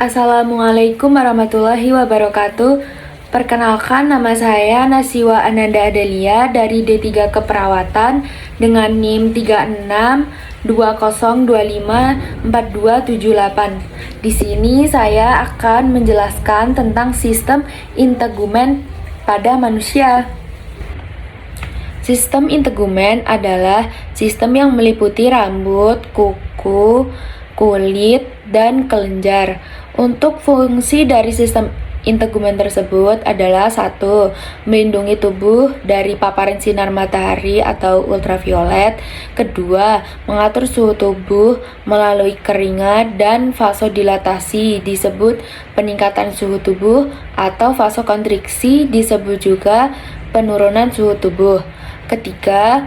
Assalamualaikum warahmatullahi wabarakatuh. Perkenalkan, nama saya Nasiwa Ananda Adelia dari D3 Keperawatan dengan NIM 3620254278. Di sini saya akan menjelaskan tentang sistem integumen pada manusia. Sistem integumen adalah sistem yang meliputi rambut, kuku, kulit, dan kelenjar. Untuk fungsi dari sistem integumen tersebut adalah 1. Melindungi tubuh dari paparan sinar matahari atau ultraviolet. Kedua, mengatur suhu tubuh melalui keringat dan vasodilatasi disebut peningkatan suhu tubuh, atau vasokonstriksi disebut juga penurunan suhu tubuh. Ketiga,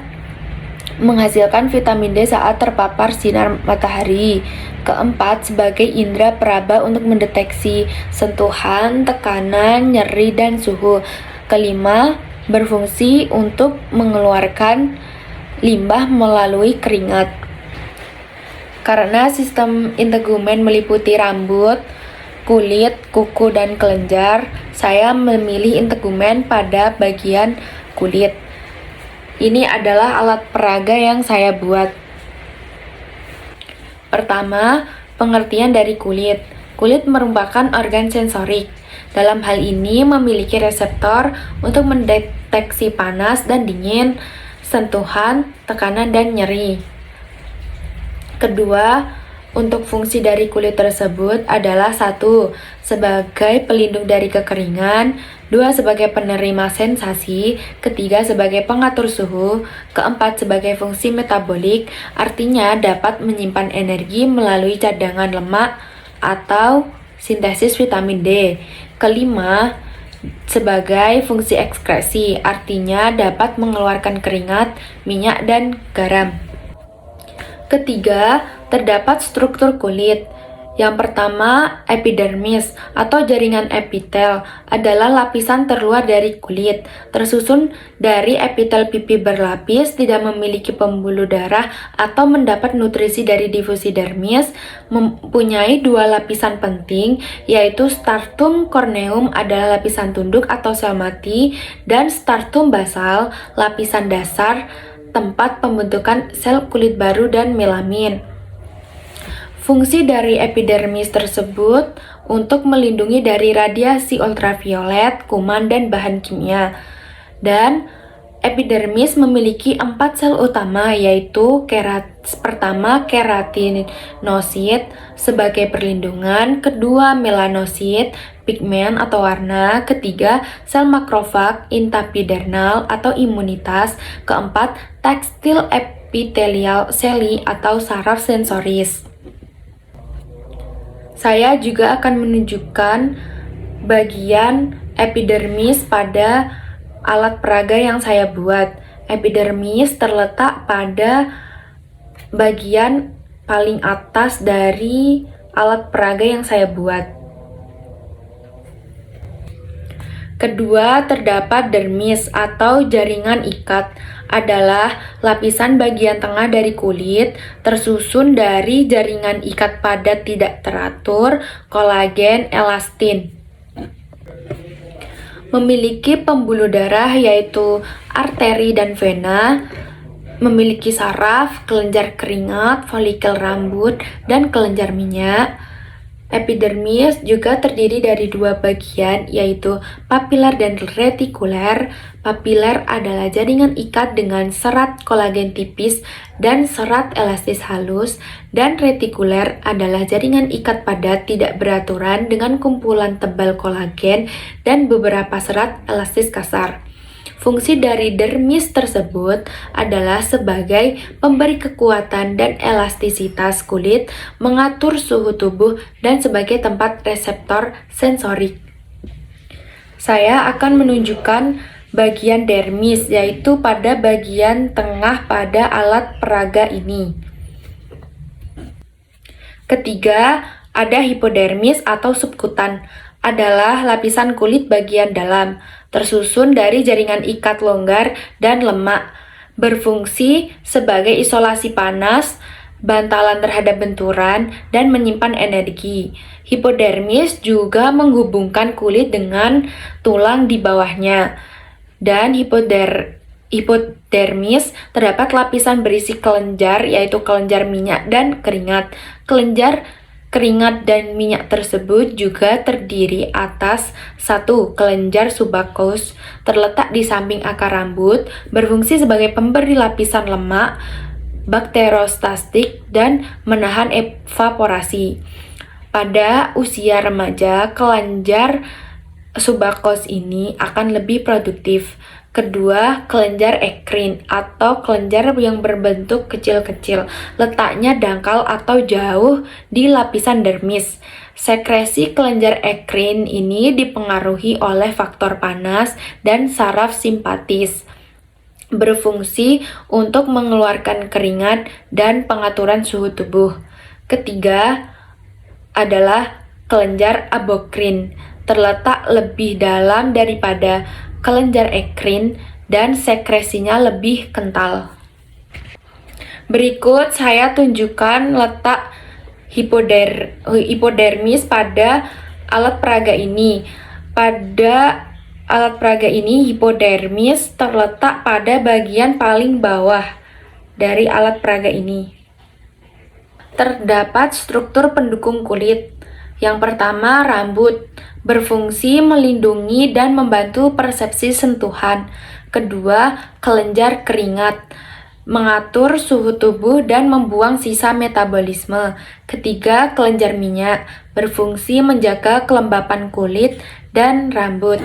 menghasilkan vitamin D saat terpapar sinar matahari. Keempat, sebagai indera peraba untuk mendeteksi sentuhan, tekanan, nyeri, dan suhu. Kelima, berfungsi untuk mengeluarkan limbah melalui keringat. Karena sistem integumen meliputi rambut, kulit, kuku, dan kelenjar, saya memilih integumen pada bagian kulit. Ini adalah alat peraga yang saya buat. Pertama, pengertian dari kulit. Kulit merupakan organ sensorik. Dalam hal ini memiliki reseptor untuk mendeteksi panas dan dingin, sentuhan, tekanan, dan nyeri. Kedua, untuk fungsi dari kulit tersebut adalah 1. Sebagai pelindung dari kekeringan. 2. Sebagai penerima sensasi. Ketiga, sebagai pengatur suhu. Keempat, sebagai fungsi metabolik, artinya dapat menyimpan energi melalui cadangan lemak atau sintesis vitamin D. Kelima, sebagai fungsi ekskresi, artinya dapat mengeluarkan keringat, minyak, dan garam. Ketiga, terdapat struktur kulit. Yang pertama, epidermis atau jaringan epitel adalah lapisan terluar dari kulit, tersusun dari epitel pipi berlapis, tidak memiliki pembuluh darah atau mendapat nutrisi dari difusi dermis, mempunyai 2 lapisan penting, yaitu stratum corneum adalah lapisan tunduk atau sel mati, dan stratum basal, lapisan dasar, tempat pembentukan sel kulit baru dan melamin. Fungsi dari epidermis tersebut untuk melindungi dari radiasi ultraviolet, kuman, dan bahan kimia. Dan epidermis memiliki 4 sel utama, yaitu pertama keratinosit sebagai perlindungan, kedua melanosit, pigmen atau warna, ketiga sel makrofag intraepidermal atau imunitas, keempat tekstil epitelial seli atau saraf sensoris. Saya juga akan menunjukkan bagian epidermis pada alat peraga yang saya buat. Epidermis terletak pada bagian paling atas dari alat peraga yang saya buat. Kedua, terdapat dermis atau jaringan ikat, adalah lapisan bagian tengah dari kulit, tersusun dari jaringan ikat padat tidak teratur, kolagen, elastin. Memiliki pembuluh darah yaitu arteri dan vena, memiliki saraf, kelenjar keringat, folikel rambut, dan kelenjar minyak. Epidermis juga terdiri dari 2 bagian, yaitu papiler dan retikuler. Papiler adalah jaringan ikat dengan serat kolagen tipis dan serat elastis halus, dan retikuler adalah jaringan ikat padat tidak beraturan dengan kumpulan tebal kolagen dan beberapa serat elastis kasar. Fungsi dari dermis tersebut adalah sebagai pemberi kekuatan dan elastisitas kulit, mengatur suhu tubuh, dan sebagai tempat reseptor sensorik. Saya akan menunjukkan bagian dermis, yaitu pada bagian tengah pada alat peraga ini. Ketiga, ada hipodermis atau subkutan, adalah lapisan kulit bagian dalam, tersusun dari jaringan ikat longgar dan lemak, berfungsi sebagai isolasi panas bantalan terhadap benturan, dan menyimpan energi. Hipodermis juga menghubungkan kulit dengan tulang di bawahnya. Dan hipodermis terdapat lapisan berisi kelenjar, yaitu kelenjar minyak dan keringat. Kelenjar keringat dan minyak tersebut juga terdiri atas satu kelenjar subakos terletak di samping akar rambut, berfungsi sebagai pemberi lapisan lemak, bakteriostatik, dan menahan evaporasi. Pada usia remaja, kelenjar subakos ini akan lebih produktif. Kedua, kelenjar ekrin atau kelenjar yang berbentuk kecil-kecil, letaknya dangkal atau jauh di lapisan dermis. Sekresi kelenjar ekrin ini dipengaruhi oleh faktor panas dan saraf simpatis, berfungsi untuk mengeluarkan keringat dan pengaturan suhu tubuh. Ketiga adalah kelenjar abokrin, terletak lebih dalam daripada kelenjar ekrin dan sekresinya lebih kental. Berikut saya tunjukkan letak hipodermis pada alat peraga ini. Pada alat peraga ini, hipodermis terletak pada bagian paling bawah dari alat peraga ini. Terdapat struktur pendukung kulit. Yang pertama, rambut, berfungsi melindungi dan membantu persepsi sentuhan. Kedua, kelenjar keringat, mengatur suhu tubuh dan membuang sisa metabolisme. Ketiga, kelenjar minyak, berfungsi menjaga kelembapan kulit dan rambut.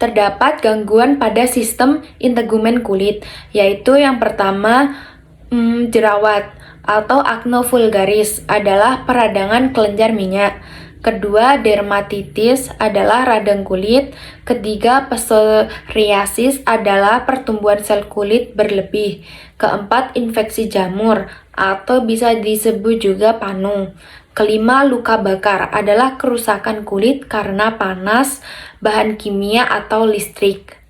Terdapat gangguan pada sistem integumen kulit, yaitu yang pertama, jerawat atau acne vulgaris adalah peradangan kelenjar minyak. Kedua, dermatitis adalah radang kulit. Ketiga, psoriasis adalah pertumbuhan sel kulit berlebih. Keempat, infeksi jamur atau bisa disebut juga panu. Kelima, luka bakar adalah kerusakan kulit karena panas, bahan kimia atau listrik.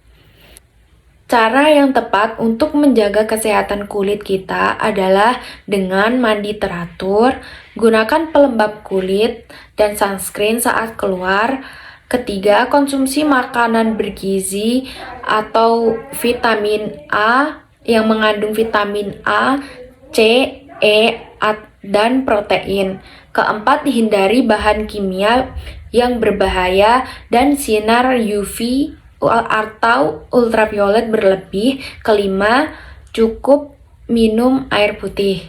Cara yang tepat untuk menjaga kesehatan kulit kita adalah dengan mandi teratur, gunakan pelembab kulit, dan sunscreen saat keluar. Ketiga, konsumsi makanan bergizi atau vitamin A yang mengandung vitamin A, C, E, dan protein. Keempat, hindari bahan kimia yang berbahaya dan sinar UV atau ultraviolet berlebih. Kelima, cukup minum air putih.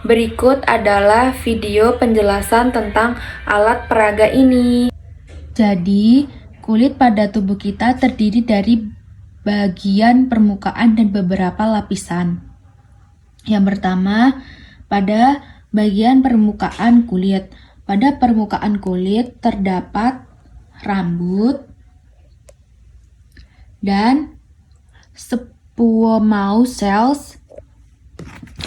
Berikut adalah video penjelasan tentang alat peraga ini. Jadi, kulit pada tubuh kita terdiri dari bagian permukaan dan beberapa lapisan. Yang pertama, pada bagian permukaan kulit. Pada permukaan kulit terdapat rambut dan squamous cells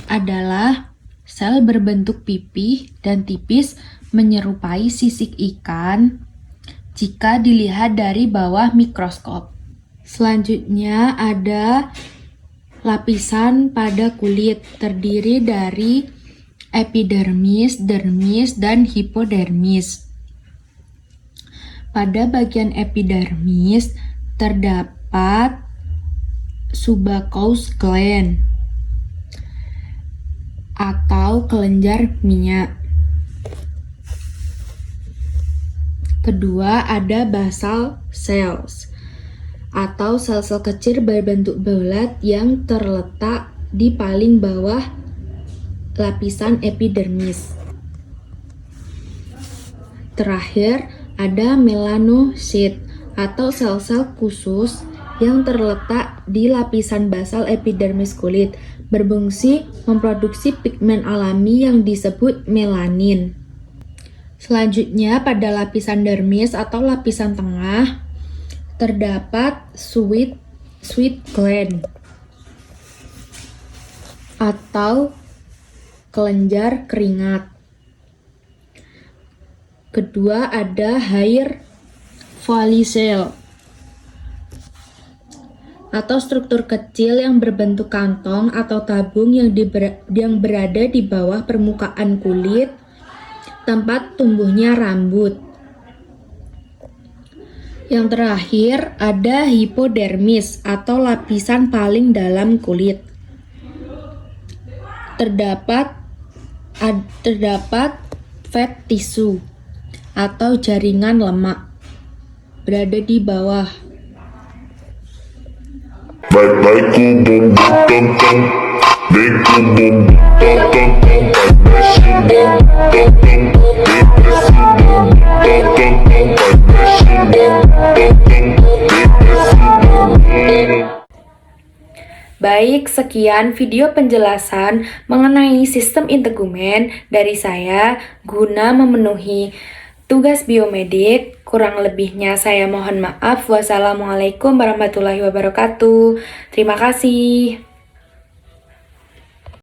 adalah sel berbentuk pipih dan tipis menyerupai sisik ikan jika dilihat dari bawah mikroskop. Selanjutnya ada lapisan pada kulit terdiri dari epidermis, dermis, dan hipodermis. Pada bagian epidermis terdapat subacous gland atau kelenjar minyak. Kedua, ada basal cells atau sel-sel kecil berbentuk bulat yang terletak di paling bawah lapisan epidermis. Terakhir, ada melanocyte atau sel-sel khusus yang terletak di lapisan basal epidermis kulit, berfungsi memproduksi pigmen alami yang disebut melanin. Selanjutnya, pada lapisan dermis atau lapisan tengah terdapat sweat gland atau kelenjar keringat. Kedua, ada hair follicle. atau struktur kecil yang berbentuk kantong atau tabung yang berada di bawah permukaan kulit tempat tumbuhnya rambut. Yang terakhir ada hipodermis atau lapisan paling dalam kulit. Terdapat fat tissue atau jaringan lemak berada di bawah. Baik, sekian video penjelasan mengenai sistem integumen dari saya guna memenuhi tugas biomedik. Kurang lebihnya saya mohon maaf. Wassalamualaikum warahmatullahi wabarakatuh. Terima kasih.